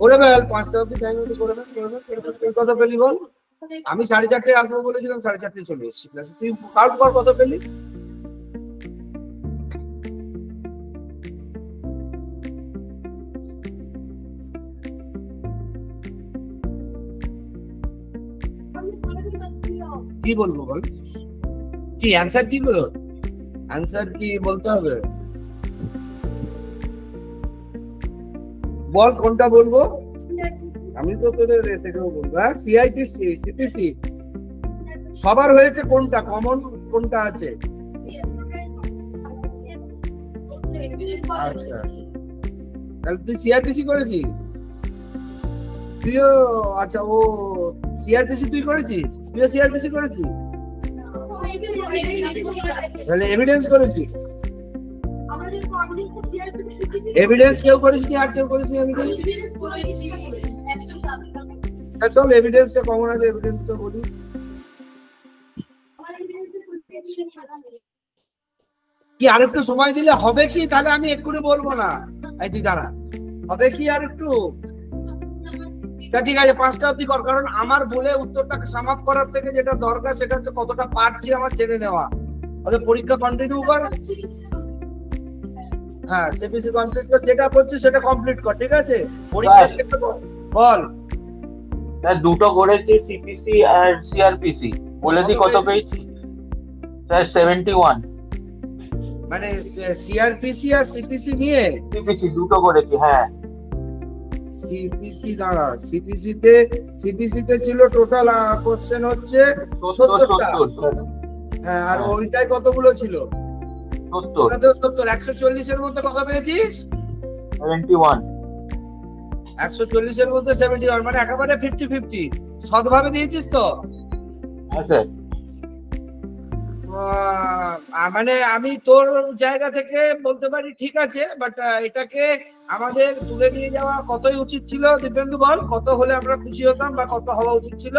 করে ফেল, 5টা অবধি টাইম আছে, করে ফেল। তুই কত পেলি বল? আমি 4:30 আসবো বলেছিলাম, 4:30 চলে এসেছি ক্লাসে। তুই কাউন্ট কর কত পেলি। কি বলবো বল, কি অ্যান্সার কি বলো, অ্যান্সার কি বলতে হবে বল, কোনটা বলবো? আমি তো তোদের থেকেও বলবো। হ্যাঁ, সিআইপিসি সিপিসি সবার হয়েছে, কোনটা কমন কোনটা আছে? আচ্ছা, তাহলে তুই সিআরপিসি করেছিস তুইও? আচ্ছা, ও সিআরপিসি তুই করেছিস, তুইও সিআরপিসি করেছিস, তাহলে এভিডেন্স করেছিস। এভিডেন্স কেউ করিস কি আর কেউ করিস নি? আমি চল এভিডেন্সটা কমন আছে, এভিডেন্সটা বলি। কি আরেকটু সময় দিলে হবে কি? তাহলে আমি এক্ষুনি বলবো না। এই তুই দাঁড়া, হবে কি আর একটু? ঠিক আছে, 5টা অবধি কর, কারণ আমার বলে উত্তরটাকে সাম আপ করার থেকে যেটা দরকার সেটা হচ্ছে কতটা পারছি আমার জেনে নেওয়া। অতএব পরীক্ষা কন্টিনিউ কর। হ্যাঁ, সিপিসি কমপ্লিট কর, যেটা করছিস সেটা কমপ্লিট কর, ঠিক আছে? পরীক্ষা বল। স্যার দুটো করেছি, সিপিসি আর সিআরপিসি। বলে দি কত পেয়েছি স্যার? 71। মানে সিআরপিসি আর সিপিসি নিয়ে সিপিসি দুটো করেছি। হ্যাঁ, সিপিসি দাঁড়া, সিপিসি তে ছিল টোটাল কোশ্চেন হচ্ছে 70টা। হ্যাঁ, আর ওইটাই কতগুলো ছিল? 70। 140 এর মধ্যে কত পেয়েছিস? 71। 140 এর মধ্যে 71, মানে একেবারে 50-50 সৎভাবে দিয়েছিস তো? হ্যাঁ স্যার। মানে আমি তোর জায়গা থেকে বলতে পারি ঠিক আছে, বাট এটাকে আমাদের তুলে নিয়ে যাওয়া কতই উচিত ছিল দিব্যেন্দু বল? কত হলে আমরা খুশি হতাম বা কত হওয়া উচিত ছিল?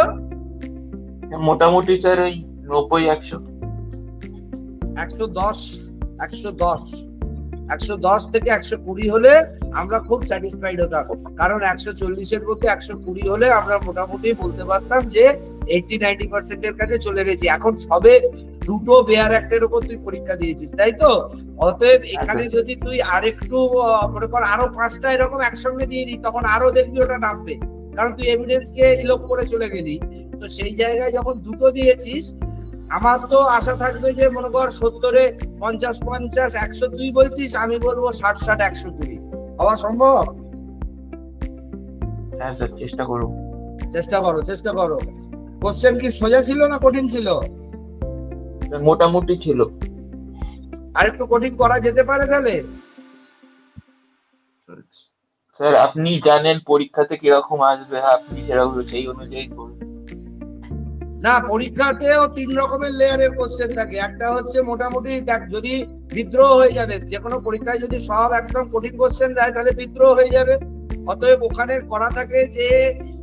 মোটামুটি স্যার ওই 90-100। 110 থেকে 120 হলে আমরা খুব স্যাটিসফাইড হতাম, কারণ 140 এর মধ্যে 120 হলে আমরা মোটামুটি বলতে পারতাম যে 80-90% এর কাছে চলে গেছি। এখন সবে দুটো বেয়ার অ্যাক্টের উপর তুই পরীক্ষা দিয়েছিস, তাই তো? অতএব এখানে যদি তুই আরেকটু মনে কর আরো 5টা এরকম একসঙ্গে দিয়ে দিই, তখন আরো দেখবি ওটা নামবে, কারণ তুই এভিডেন্স কে ইলোপ করে চলে গেলি। তো সেই জায়গায় যখন দুটো দিয়েছিস, আমার তো আশা থাকবে যে মনে কর 70-এ 50-50, 100 তুই বলছিস, আমি বলবো 60-60, 120 হওয়া সম্ভব? হ্যাঁ স্যার, চেষ্টা করব। চেষ্টা করো। কোশ্চেন কি সোজা ছিল না কঠিন ছিল? মোটামুটি ছিল। আর একটু কঠিন করা যেতে পারে তাহলে? স্যার আপনি জানেন পরীক্ষাতে কিরকম আসবে, আপনি সেরকম সেই অনুযায়ী করুন। না, পরীক্ষাতেও 3 রকমের লেয়ারের কোশ্চেন থাকে। একটা হচ্ছে মোটামুটি দেখ, যদি বিদ্রোহ হয়ে যাবে, যে কোনো পরীক্ষায় যদি সব একদম কঠিন কোশ্চেন দেয় তাহলে বিদ্রোহ হয়ে যাবে। অতএব ওখানে করা থাকে যে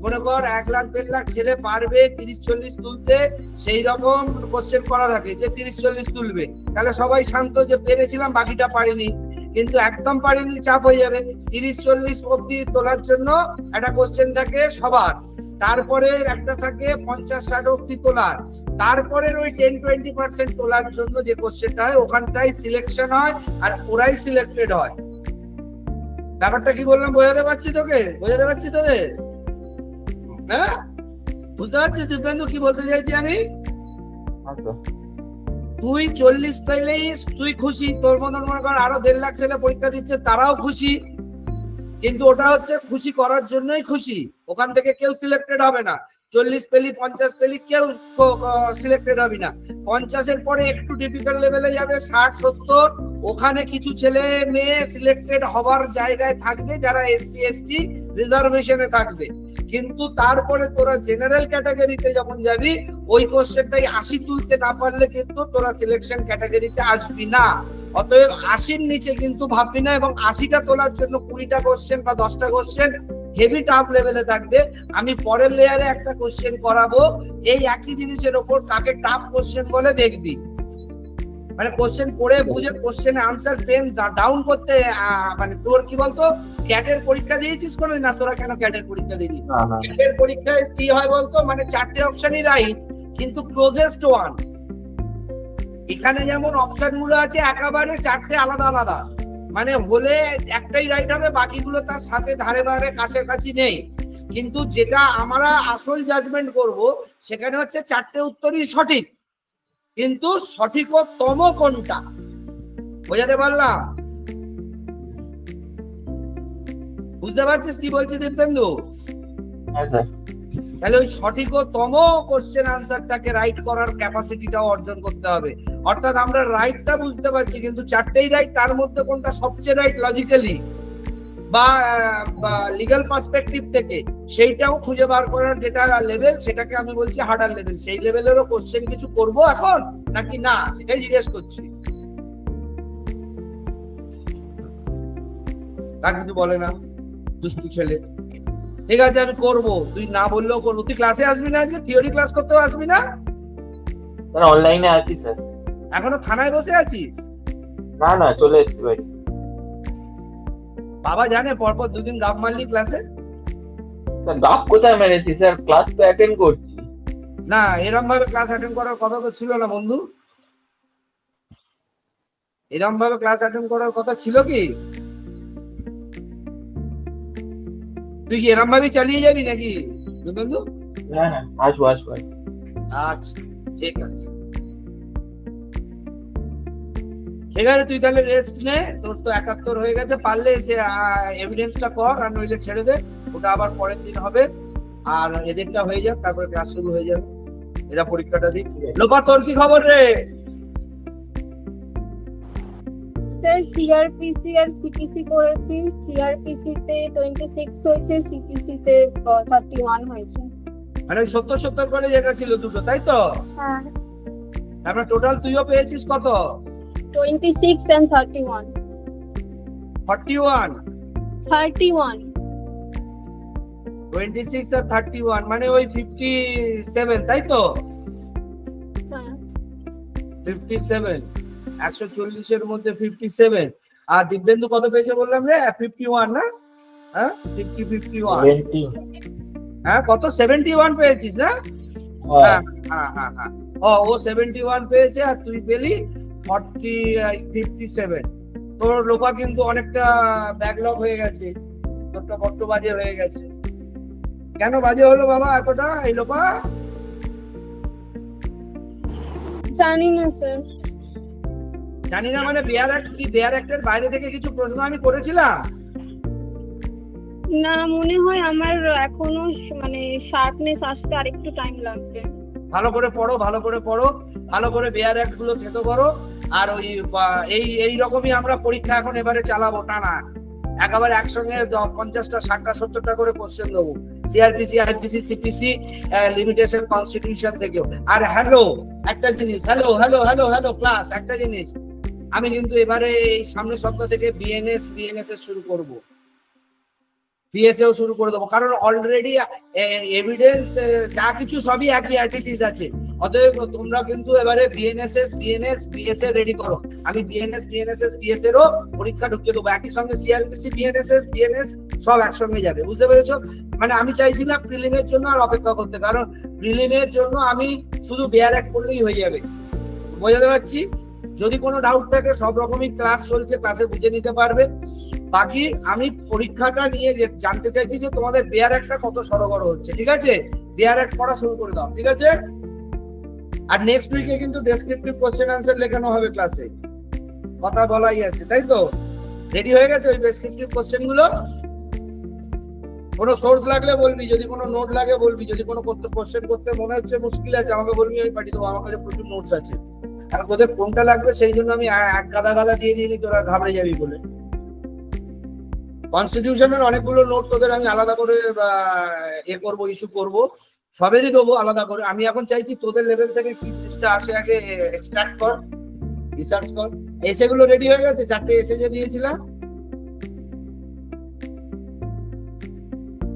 মনে কর 1 লাখ 1.5 লাখ ছেলে পারবে 30-40 তুলতে, সেই রকম কোশ্চেন করা থাকে যে 30-40 তুলবে, তাহলে সবাই শান্ত যে পেরেছিলাম, বাকিটা পারিনি। কিন্তু একদম পারিনি, চাপ হয়ে যাবে। 30-40 অব্দি তোলার জন্য একটা কোশ্চেন থাকে সবার, তারপরে একটা থাকে 50-60 অব্দি তোলার, তারপরে ওই 10-20% তোলার জন্য যে কোশ্চেনটা হয় ওখানটাই সিলেকশন হয়, আর ওরাই সিলেক্টেড হয়। ব্যাপারটা কি বললাম বোঝাতে পারছি তোকে? বোঝাতে পারছি তোদের? হ্যাঁ, বুঝতে পারছিস দিব্যেন্দু কি বলতে চাইছি আমি? তুই 40 পেলেই তুই খুশি, তোর মতন মনে কর আরো 1.5 লাখ ছেলে পরীক্ষা দিচ্ছে, তারাও খুশি, কিন্তু ওটা হচ্ছে খুশি করার জন্যই খুশি। ওখান থেকে কেউ সিলেক্টেড হবে না। 40 পেলি 50 পেলি কেউ সিলেক্টেড হবে না। 50-এর পরে একটু ডিফিকাল্ট লেভেলে যাবে, 60-70, ওখানে কিছু ছেলে মেয়ে সিলেক্টেড হবার জায়গায় থাকবে যারা SC ST রিজার্ভেশনে থাকবে। কিন্তু তারপরে তোরা জেনারেল ক্যাটাগরিতে যখন যাবি, ওই কোশ্চেনটাই 80 তুলতে না পারলে কিন্তু তোরা সিলেকশন ক্যাটাগরিতে আসবি না। অতএব 80-র নিচে কিন্তু ভাববি না, এবং 80টা তোলার জন্য 20টা কোশ্চেন বা 10টা কোশ্চেন হেভি টাফ লেভেলে থাকবে। আমি পরের লেয়ারে একটা কোশ্চেন করাবো এই একই জিনিসের উপর, কাকে টাফ কোশ্চেন বলে দেখবি। মানে কোশ্চেন পড়ে বুঝে কোশ্চেনে আনসার পেন ডাউন করতে, মানে তোর কি বলতো, ক্যাটের পরীক্ষা দিয়েছিস কোনোদিন? না, তোরা কেন ক্যাটের পরীক্ষা দিবি? ক্যাটের পরীক্ষায় কি হয় বলতো, মানে 4টে অপশনই রাইট, কিন্তু ক্লোজেস্ট ওয়ান। এখানে যেমন অপশন গুলো আছে একেবারে 4টে আলাদা আলাদা, মানে হলে একটাই রাইট হবে, বাকিগুলো তার সাথে ধারে ধারে কাছাকাছি নেই। কিন্তু যেটা আমরা আসল জাজমেন্ট করব, সেখানে হচ্ছে 4টে উত্তরই সঠিক, কিন্তু সঠিকতম কোনটা, বোঝাতে পারলাম? বুঝতে পারছিস কি বলছি দিব্যেন্দু? তাহলে ওই সঠিকতম কোশ্চেন আনসারটাকে রাইট করার ক্যাপাসিটিটাও অর্জন করতে হবে। অর্থাৎ আমরা রাইটটা বুঝতে পারছি, কিন্তু 4টেই রাইট, তার মধ্যে কোনটা সবচেয়ে রাইট লজিক্যালি বা লিগ্যাল পার্সপেক্টিভ থেকে, সেইটাও খুঁজে বার করার যেটা লেভেল, সেটাকে আমি বলছি হার্ডার লেভেল। সেই লেভেলেরও কোশ্চেন কিছু করব এখন নাকি না, সেটাই জিজ্ঞেস করছি। তার কিছু বলে না, দুষ্টু ছেলে। ঠিক আছে, আমি করবো, তুই না বললেও করবো। তুই ক্লাসে আসবি না আজকে? থিওরি ক্লাস করতেও আসবি না? স্যার অনলাইনে আছি স্যার। এখনো থানায় বসে আছিস? না না, চলে এসেছি ভাই। বাবা জানে পরপর 2 দিন গাপ মারলি ক্লাসে? স্যার গাপ কোথায় মেরেছি স্যার, ক্লাস তো অ্যাটেন্ড করছি। না, এরকম ভাবে ক্লাস অ্যাটেন্ড করার কথা তো ছিল না বন্ধু। এরকম ভাবে ক্লাস অ্যাটেন্ড করার কথা ছিল কি? তুই কি এরকম ভাবে চালিয়ে যাবি নাকি বন্ধু? না না, আসবো। আচ্ছা, ঠিক আছে। ঠিক আছে, তুই তাহলে রেস্ট নে, তোর তো 71 হয়ে গেছে, পারলে এসে এভিডেন্সটা কর, আর নইলে ছেড়ে দে, ওটা আবার পরের দিন হবে। আর এদেরটা হয়ে যাক, তারপরে ক্লাস শুরু হয়ে যাবে, এরা পরীক্ষাটা দিক। লোপা, তোর কি খবর রে? স্যার সিআরপিসি আর সিপিসি করেছি। সিআরপিসি তে 26 হয়েছে, সিপিসি তে 31 হয়েছে। মানে ওই 70-70 করে যেটা ছিল দুটো, তাই তো? হ্যাঁ। তারপরে টোটাল তুইও পেয়েছিস কত? 26 and 31। 41 31 26 আর 31 মানে ওই 57, তাই তো? হ্যাঁ। 57, 140 এর মধ্যে 57। আর দিব্যেন্দু কত পেয়েছে বললাম রে? 51 না? হ্যাঁ, 51। হ্যাঁ, কত? 71 পেয়েছিস না? হ্যাঁ, হ্যাঁ হ্যাঁ হ্যাঁ, ও 71 পেয়েছে আর তুই পেলি 57। তোর লোপা কিন্তু অনেকটা ব্যাকলগ হয়ে গেছে, তোরটা বড্ড বাজে হয়ে গেছে। কেন বাজে হলো বাবা এতটা এই লোপা? জানি না স্যার। জানি না মানে বেয়ার অ্যাক্ট কি, বেয়ার অ্যাক্টের বাইরে থেকে কিছু প্রশ্ন আমি করেছিলাম? না, মনে হয় আমার এখনো মানে শার্পনেস আসতে আরেকটু টাইম লাগবে। ভালো করে পড়ো, ভালো করে পড়ো, ভালো করে বেয়ার অ্যাক্ট গুলো থেতো করো। আর ওই এই রকমই আমরা পরীক্ষা এখন এবারে চালাবো টানা, একেবারে একসঙ্গে 50টা 60টা 70টা করে কোশ্চেন দেবো, CrPC, IPC, CPC, limitation, constitution থেকেও। আর হ্যালো একটা জিনিস, hello hello hello hello class, একটা জিনিস, আমি কিন্তু এবারে এই সামনের সপ্তাহ থেকে বিএনএস এর শুরু করব, পিএসএও শুরু করে দেবো, কারণ অলরেডি এভিডেন্স যা কিছু সবই একই অ্যাটিটিস আছে। অতএব তোমরা কিন্তু এবারে বিএনএস পিএসএ রেডি করো। আমি বিএনএস পিএসএরও পরীক্ষা ঢুকিয়ে দেবো একই সঙ্গে, সিআরপিসি বিএনএস সব একসঙ্গে যাবে, বুঝতে পেরেছো? মানে আমি চাইছিলাম প্রিলিমের জন্য আর অপেক্ষা করতে, কারণ প্রিলিমের জন্য আমি শুধু বেয়ার অ্যাক্ট করলেই হয়ে যাবে, বোঝাতে পারছি? যদি কোনো ডাউট থাকে সব রকমই ক্লাস চলছে, ক্লাসে বুঝে নিতে পারবে। বাকি আমি পরীক্ষাটা নিয়ে জানতে চাইছি যে তোমাদের বেয়ার একটা কত সরগর হচ্ছে, ঠিক আছে? বেয়ার এক পড়া শুরু করে দাও, ঠিক আছে? আর নেক্সট উইকে কিন্তু ডেসক্রিপটিভ কোশ্চেন আনসার লেখানো হবে ক্লাসে, কথা বলাই আছে, তাই তো? রেডি হয়ে গেছে ওই ডেসক্রিপটিভ কোশ্চেন গুলো? কোনো সোর্স লাগলে বলবি, যদি কোনো নোট লাগে বলবি, যদি কোনো কোশ্চেন করতে মনে হচ্ছে মুশকিল আছে আমাকে বলবি, আমি পাঠিয়ে দেবো, আমার কাছে প্রচুর নোটস আছে। আর তোদের কোনটা লাগবে সেই জন্য আমি এক গাদা দিয়ে দিই, তোরা ঘাবড়ে যাবি বলে। কনস্টিটিউশনের অনেকগুলো নোট তোদের আমি আলাদা করে করবো, ইস্যু করবো, সবেরই দেবো আলাদা করে। আমি এখন চাইছি তোদের লেভেল থেকে কি জিনিসটা আসে আগে এক্সট্রাক্ট কর, রিসার্চ কর। এসে গুলো রেডি হয়ে গেছে, 4টে এসে যে দিয়েছিলাম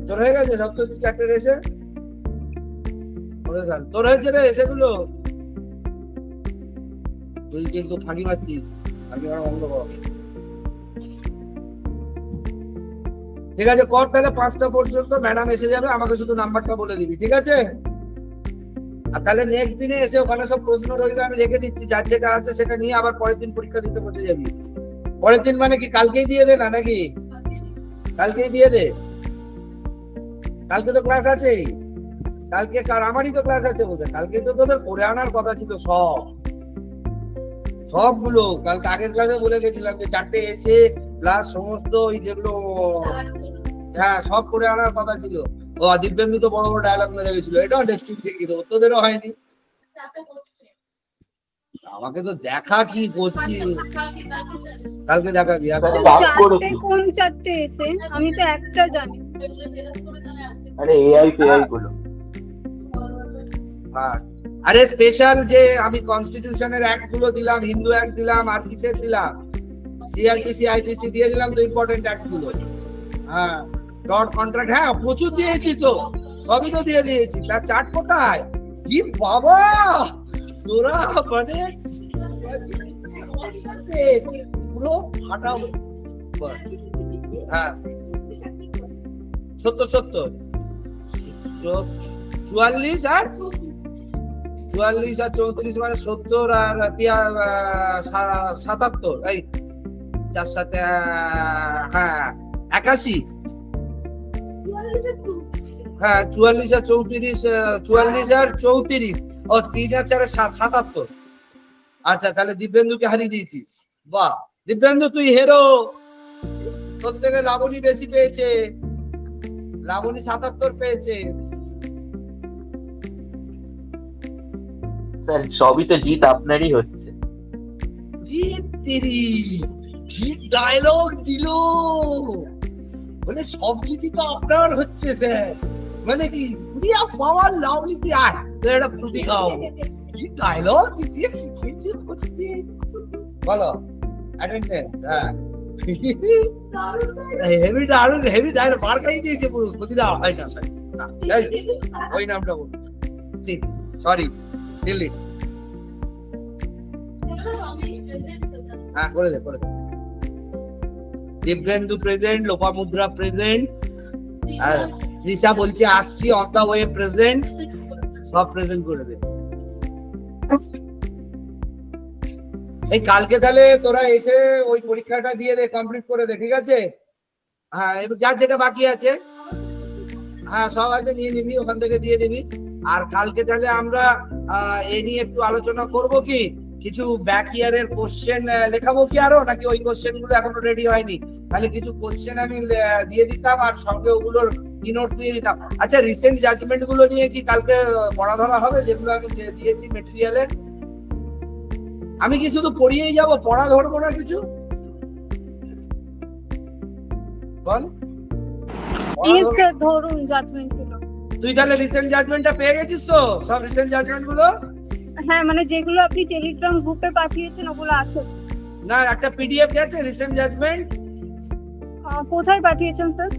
তোর হয়ে গেছে সব, তো 4টে এসে তোর হয়েছে রে এসে গুলো? তুই কিন্তু ফাঁকি মারছিস, ফাঁকি মারা বন্ধ কর। ঠিক আছে কর তাহলে, 5টা পর্যন্ত ম্যাডাম এসে যাবে, আমাকে শুধু নাম্বারটা বলে দিবি, ঠিক আছে? আর তাহলে নেক্সট দিনে এসে ওখানে সব প্রশ্ন রইলে আমি রেখে দিচ্ছি, যার যেটা আছে সেটা নিয়ে আবার পরের দিন পরীক্ষা দিতে বসে যাবি। পরের দিন মানে কি কালকেই দিয়ে দে না নাকি? কালকেই দিয়ে দে, কালকে তো ক্লাস আছেই, কালকে আমারই তো ক্লাস আছে বলতে, কালকে তো তোদের পড়ে আনার কথা ছিল সবগুলো। কালকে আগের ক্লাসে বলে গেছিলাম যে 4টে এসে প্লাস সমস্ত ওই যেগুলো, হ্যাঁ সব করে আনার কথা ছিল। ও দিব্যেন্দু তো বড় বড় ডায়লগ মেরে গেছিল, এটাও নেক্সট উইক দেখিয়ে দেবো, তোদেরও হয়নি। আমাকে তো দেখা কি করছি, কালকে দেখাবি। কোন 4টে এসে? আমি তো একটা জানি। আরে এআই গুলো, হ্যাঁ আরে স্পেশাল যে আমি কনস্টিটিউশনের অ্যাক্ট গুলো দিলাম, হিন্দু অ্যাক্ট দিলাম, আর কিসের দিলাম, সিআরপিসি আইপিসি দিয়ে দিলাম, তো ইম্পর্টেন্ট অ্যাক্ট গুলো। হ্যাঁ ডট কন্ট্রাক্ট, হ্যাঁ প্রচুর দিয়েছি তো, সবই তো দিয়ে দিয়েছি। তার চার্ট কোথায়? কি বাবা তোরা মানে পুরো ফাটাবো। হ্যাঁ 70 44 আর 34 মানে 70 আর 77, এই 4 7 হ্যাঁ 81, হ্যাঁ 44 আর 34, 44 আর 34, ও 3 আর 4 77। আচ্ছা তাহলে দিব্যেন্দুকে হারিয়ে দিয়েছিস, বাহ দিব্যেন্দু তুই হেরো, তোর থেকে লাবণী বেশি পেয়েছে, লাবণী 77 পেয়েছে। স্যার সবই তো জিত আপনারই হচ্ছে। কি ডায়লগ দিল, মানে সব জিতই তো আপনার হচ্ছে স্যার, মানে কি পাওয়ার লাভলি কি আর এটা ফুটি খাও, কি ডায়লগ দিতে শিখেছি বুঝলি, বলো অ্যাটেন্ডেন্স। হ্যাঁ হেভি ডায়লগ মার খাই দিয়েছে পুরো প্রতিটা, হয় না স্যার ওই নামটা বল, ঠিক সরি ডিলিট, হ্যাঁ করে দে। দিব্যেন্দু প্রেজেন্ট, লোপামুদ্রা প্রেজেন্ট, আর রিসা বলছে আসছি, অন দা ওয়ে প্রেজেন্ট, সব প্রেজেন্ট করে দে। এই কালকে তাহলে তোরা এসে ওই পরীক্ষাটা দিয়ে দে, কমপ্লিট করে দে, ঠিক আছে? হ্যাঁ, এবার যার যেটা বাকি আছে, হ্যাঁ সব আছে, নিয়ে নিবি, ওখান থেকে দিয়ে দিবি। আর কালকে তাহলে আমরা এ নিয়ে একটু আলোচনা করব, কি কিছু ব্যাক ইয়ারের কোশ্চেন লেখাবো কি আরো, নাকি ওই কোশ্চেন গুলো এখনো রেডি হয়নি? তাহলে কিছু কোশ্চেন আমি দিয়ে দিতাম, আর সঙ্গে ওগুলোর নোটস দিয়ে দিতাম। আচ্ছা, রিসেন্ট জাজমেন্ট গুলো নিয়ে কি কালকে পড়া ধরা হবে, যেগুলো আমি দিয়েছি মেটেরিয়ালে? আমি কি শুধু পড়িয়েই যাবো, পড়া ধরবো না কিছু? বল। ইয়েস স্যার, ধরুন জাজমেন্ট গুলো। তুই তাহলে রিসেন্ট জাজমেন্টটা পেয়ে গেছিস তো, সব রিসেন্ট জাজমেন্ট গুলো? হ্যাঁ, মানে যেগুলো আপনি টেলিগ্রাম গ্রুপে পাঠিয়েছেন ওগুলো আছে। না, একটা পিডিএফ গেছে রিসেন্ট জাজমেন্ট। কোথায় পাঠিয়েছেন স্যার?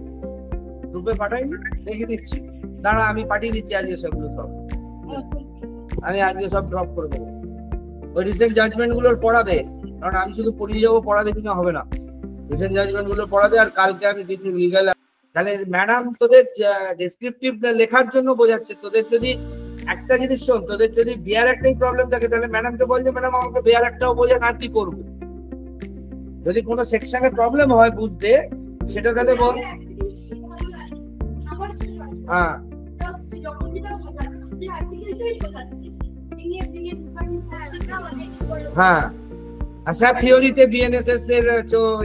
গ্রুপে পাঠাইনি, দেখে দিচ্ছি, দাঁড়া আমি পাঠিয়ে দিচ্ছি আজকে সবগুলো, সব আমি আজকে সব ড্রপ করে দেবো। ওই রিসেন্ট জাজমেন্ট গুলোর পড়াবে, কারণ আমি শুধু পড়িয়ে যাবো, পড়া দেখি না হবে না। রিসেন্ট জাজমেন্ট গুলো পড়াবে, আর কালকে আমি দিচ্ছি লিগাল। তাহলে ম্যাডাম তোদের ডেসক্রিপটিভ লেখার জন্য বোঝাচ্ছে, তোদের যদি একটা জিনিস শোন, তোদের যদি বিয়ার একটাই প্রবলেম থাকে, তাহলে ম্যাডামকে বল যে ম্যাডাম আমাকে বিয়ার একটাও বোঝান, আর কি করবো? যদি কোনো সেকশনে প্রবলেম হয় বুঝতে, সেটা তাহলে বল। হ্যাঁ হ্যাঁ, আচ্ছা, থিওরিতে বিএনএসএস এর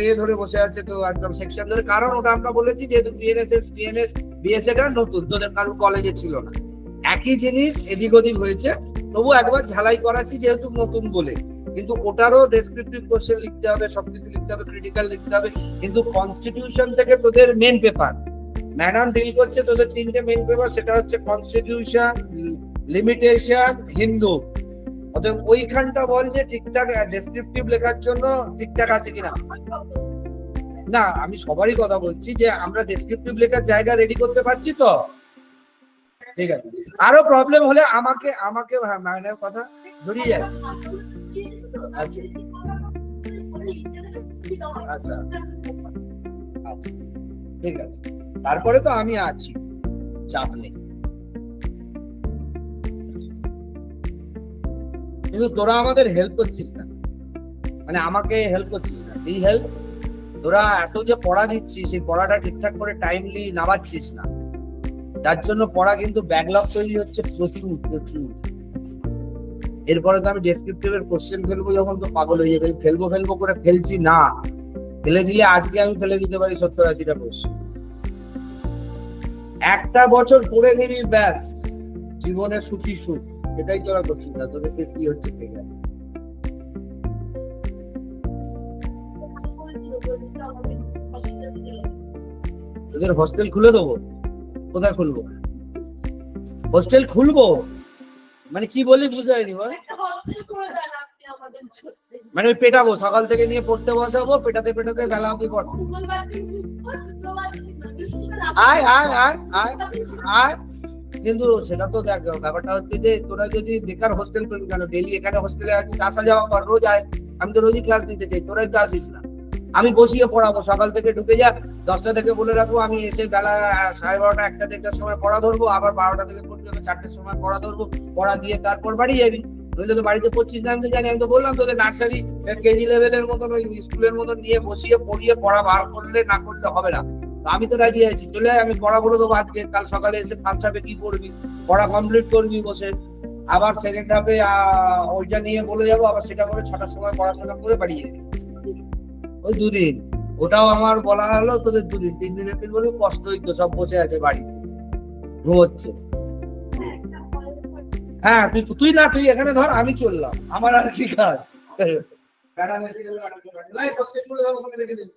এ ধরে বসে আছে তো, একদম সেকশন ধরে। কারণ ওটা আমরা বলেছি, যেহেতু বিএনএসএস বিএনএস বিএসএ টা নতুন, তোদের কারোর কলেজে ছিল না, একই জিনিস এদিক ওদিক হয়েছে, তবু একবার ঝালাই করাচ্ছি যেহেতু নতুন বলে। কিন্তু ওটারও ডেসক্রিপটিভ কোশ্চেন লিখতে হবে, সবকিছু লিখতে হবে, ক্রিটিক্যাল লিখতে হবে। কিন্তু কনস্টিটিউশন থেকে তোদের মেন পেপার ম্যাডাম ডিল করছে, তোদের তিনটে মেন পেপার, সেটা হচ্ছে কনস্টিটিউশন, লিমিটেশন, হিন্দু। অতএব ওইখানটা বল যে ঠিকঠাক ডেসক্রিপটিভ লেখার জন্য ঠিকঠাক আছে কিনা। না, আমি সবারই কথা বলছি যে আমরা ডেসক্রিপটিভ লেখার জায়গা রেডি করতে পারছি তো, ঠিক আছে? আরো প্রবলেম হলে আমাকে আমাকে মানে কথা জড়িয়ে যায়। আচ্ছা আচ্ছা আচ্ছা, ঠিক আছে, তারপরে তো আমি আছি, চাপ নেই। কিন্তু তোরা আমাদের হেল্প করছিস না, মানে আমাকে হেল্প করছিস না। এই হেল্প তোরা এত যে পড়া দিচ্ছিস, সেই পড়াটা ঠিকঠাক করে টাইমলি নামাচ্ছিস না, যার জন্য পড়া কিন্তু ব্যাকলগ তৈরি হচ্ছে প্রচুর প্রচুর। এরপরে তো আমি ডেসক্রিপটিভের কোশ্চেন ফেলবো যখন, তো পাগল হয়ে যাবে। ফেলবো ফেলবো করে ফেলছি না, ফেলে দিলে আজকে আমি ফেলে দিতে পারি 70-80টা কোশ্চেন। একটা বছর পড়ে নিবি, ব্যাস জীবনে সুখী সুখ। এটাই তোরা করছিস না, তোদেরকে কি হচ্ছে ঠিক আছে। তোদের হোস্টেল খুলে দেবো? কোথায় খুলবো? হোস্টেল খুলবো মানে কি বলি বুঝতে পারিনি। মানে ওই পেটাবো, সকাল থেকে নিয়ে পড়তে বসাবো, পেটাতে পেটাতে বেলা অব্দি পড়। আয় আয় আয় আয় আয়। কিন্তু সেটা তো দেখ, ব্যাপারটা হচ্ছে যে তোরা যদি বেকার হোস্টেল করবি কেন? ডেইলি এখানে হোস্টেলে আসা যাওয়া কর, রোজ আয়। আমি তো রোজই ক্লাস নিতে চাই, তোরাই তো আসিস না। আমি বসিয়ে পড়াবো, সকাল থেকে ঢুকে যা, 10টা থেকে বলে রাখবো, আমি এসে বেলা 12:30, 1টা, 1টার সময় পড়া ধরবো, আবার 12টা থেকে পড়তে হবে, 4টার সময় পড়া ধরবো, পড়া দিয়ে তারপর বাড়ি যাবি। নইলে তো বাড়িতে পড়ছিস না, আমি তো জানি। আমি তো বললাম তোদের নার্সারি কেজি লেভেলের মতন, ওই স্কুলের মতন নিয়ে বসিয়ে পড়িয়ে পড়া বার করলে না করলে হবে না। আমি তো রাজি আছি, চলে আয়, আমি পড়া বলে দেবো আজকে। কাল সকালে এসে ফার্স্ট হাফে কি পড়বি, পড়া কমপ্লিট করবি বসে, আবার সেকেন্ড হাফে ওইটা নিয়ে বলে যাবো, আবার সেটা করে 6টার সময় পড়াশোনা করে বাড়ি যাবি। ওই দুদিন, ওটাও আমার বলা হলো, তোদের দুদিন। 3 দিনের দিন বলে কষ্ট হইতো, সব বসে আছে বাড়ি ঘুমোচ্ছে। হ্যাঁ, তুই না, তুই এখানে ধর, আমি চললাম, আমার আর কি কাজ। ম্যাডাম এসে গেল, ওখানে রেখে দিন।